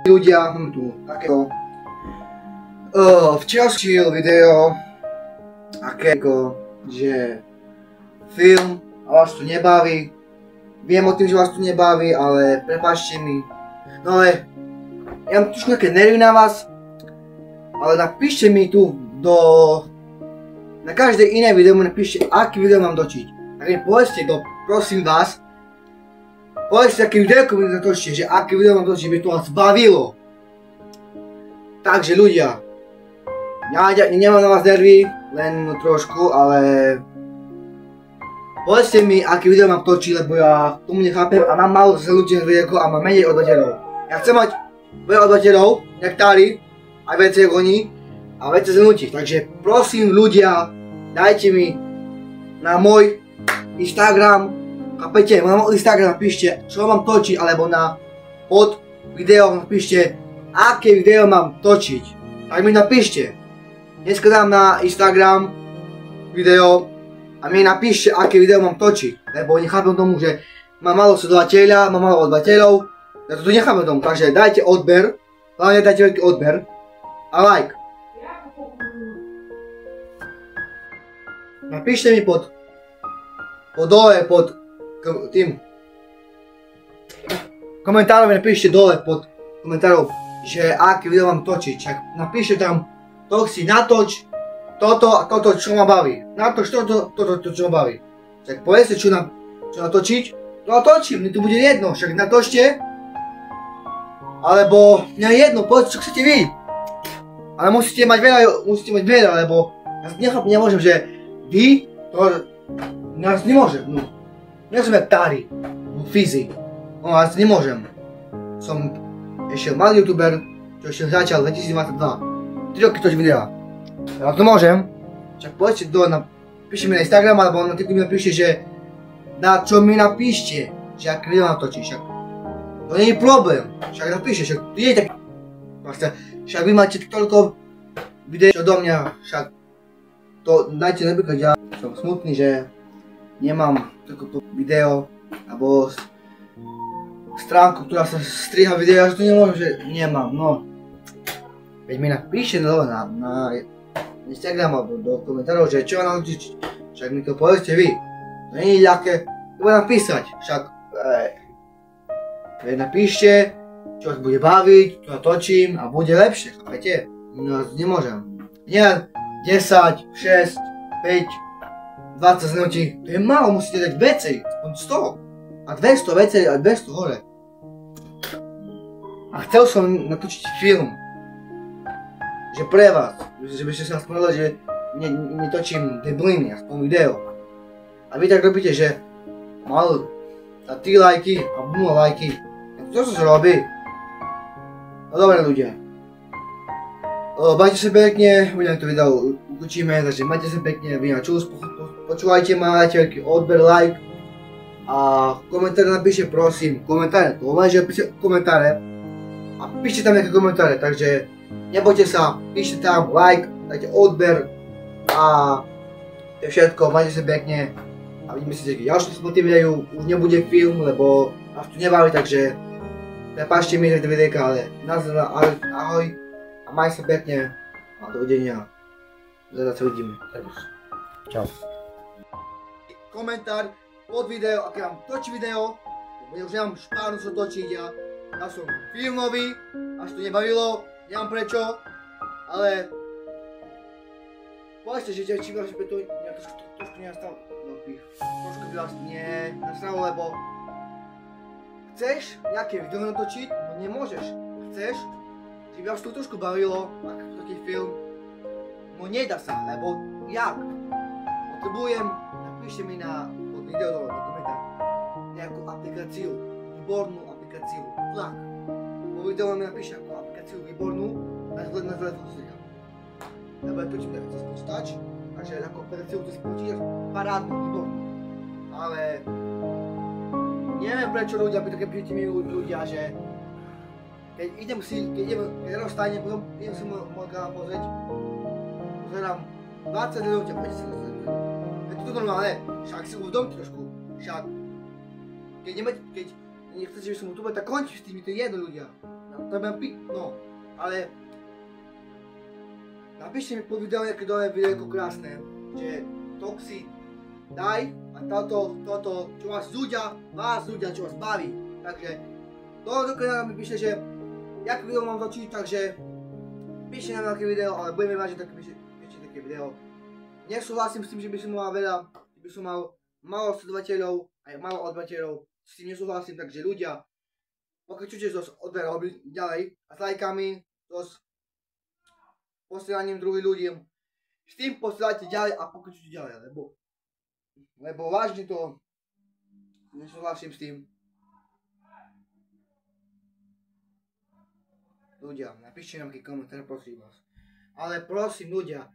ľudia, mám tu takého. Včera sčil video, akého, že film a vás tu nebaví. Viem o tým, že vás tu nebaví, ale prepáčte mi. No ale, ja mám trošku nejaké nervy na vás, ale napíšte mi tu na každé iné video mi napíšte, aký video mám točiť. Tak mi povedzte to, prosím vás. Povedzte, aké video mi natočíte, že aké video mám točiť, by to vás bavilo. Takže ľudia, ja nemám na vás nervy, len trošku, ale povedzte mi, aké video mám točiť, lebo ja tomu nechápem a mám málo zľudných videokov a mám menej odberateľov. Ja chcem mať veľa odberateľov, jak tári, aj viacej ako oni a viacej zľudných. Takže prosím ľudia, dajte mi na môj Instagram, chápete, na môj Instagram napíšte, čo mám točiť, alebo pod videom napíšte, aké video mám točiť. Tak mi napíšte. Dneska dám na Instagram video a mi napíšte, aké video mám točiť. Lebo nechápem tomu, že mám málo sledovateľa, mám málo odberateľov. Ja to tu nechápem tomu, takže dajte odber, hlavne dajte veľký odber a like. Napíšte mi pod dole, pod tým komentárom, napíšte dole pod komentárov, že aké video mám točiť. Čak napíšte tam, to si natoč, toto a toto, čo ma baví. Natoč toto, čo ma baví. Tak povedzte, čo natočiť, to natočím, mne to bude jedno, však natočte. Alebo, mňa je jedno, povedzte, čo chcete vy. Ale musíte mať veľa, lebo ja nemôžem, že vy, to ja nemôžem, no. Ja som jak tári, fyzik, no ja nemôžem. Som ešte malý youtuber, čo ešte začal 2022. 3 roky toč videa. Ja to môžem. Však poďte napíšte mi na Instagram, alebo na TikTok mi napíšte, že na čo mi napíšte, že aké video natočí, však to nie je problém, však napíšte, však to je tak. Však vy máte toľko videí do mňa, však to dajte napríklad, ja som smutný, že nemám takéto video, alebo stránku, ktorá sa striha videa, že to nemôžem, že nemám, no. Veď mi napíšte na Instagram alebo do komentárov, že čo vám natočiť, však mi to povedzte vy. To nie je ľahké, to bude napísať, však napíšte, čo vás bude baviť, čo natočím a bude lepšie, chápete? No nemôžem. Nie 10, 6, 5, 20 minúti, to je málo, musíte dať veci, aspoň 100 a 200 veci a 200 hore. A chcel som natočiť film, že pre vás, že by ste sa aspoň že netočím debliny, aspoň video. A vy tak robíte, že mal 3 lajky a 0 lajky. To sa robí. No dobre ľudia. Majte sa pekne, budeme to video ukončíme, takže majte sa pekne, vy na čus, počúvajte ma, dajte veľký odber, like. A komentáre napíšte prosím, komentáre, to len že píšte komentáre. A píšte tam nejaké komentáre, takže nebojte sa, píšte tam like, dajte odber a to je všetko, majte sa pekne a vidíme sa v ďalšom soboty videu, už nebude film, lebo nás tu nebaví, takže prepáčte mi tieto videjka, ale ahoj a maj sa pekne a dovidenia, zase sa uvidíme, čau. Komentár pod video, ak ja vám točí video, lebo ja už nemám špárnu sa točiť, ja som filmový, až to nebavilo, neviem prečo, ale povedzte, že či vás by to trošku nenastalo, trošku by vás nenastalo, lebo chceš nejaké video natočiť, no nemôžeš, chceš, že by vás to trošku bavilo, ak taký film, no nedá sa, lebo jak? Potrebujem, napíšte mi pod video dole, do komentár, nejakú aplikáciu, výbornú aplikáciu, tlak. Po videu mi napíšte ako aplikáciu výbornú na telefón seriál. Lebo ja točím cez počítač, takže ako aplikáciu to si počítaš parádnu, výbornú. Ale neviem prečo ľudia, príďte mi ľudia, že keď rozstajnem, potom idem si môj kanál pozrieť, pozerám 20 ľudia, 50 ľudia. Je to normálne, však si uvedomte trošku, však keď nechcete, že som youtuber, tak končím s tými, to je jedno ľudia. to budem no, ale napíšte mi pod video nejaké dole videjko krásne, že Toxi daj a toto, čo vás ľudia, čo vás baví. Takže do kanála mi píšte, že jak video mám točiť, takže píšte nám nejaké video, ale budeme mať, že píšte také video. Nesúhlasím s tým, že by som mal veľa, že by som mal málo sledovateľov, aj málo odberateľov, s tým nesúhlasím, takže ľudia, pokračujte so odberom ďalej a s lajkami, so posielaním druhým ľuďom. S tým posielajte ďalej a pokračujte ďalej, lebo vážne to nesúhlasím s tým. Ľudia, napíšte nám nejaký komentár, prosím vás. Ale prosím ľudia,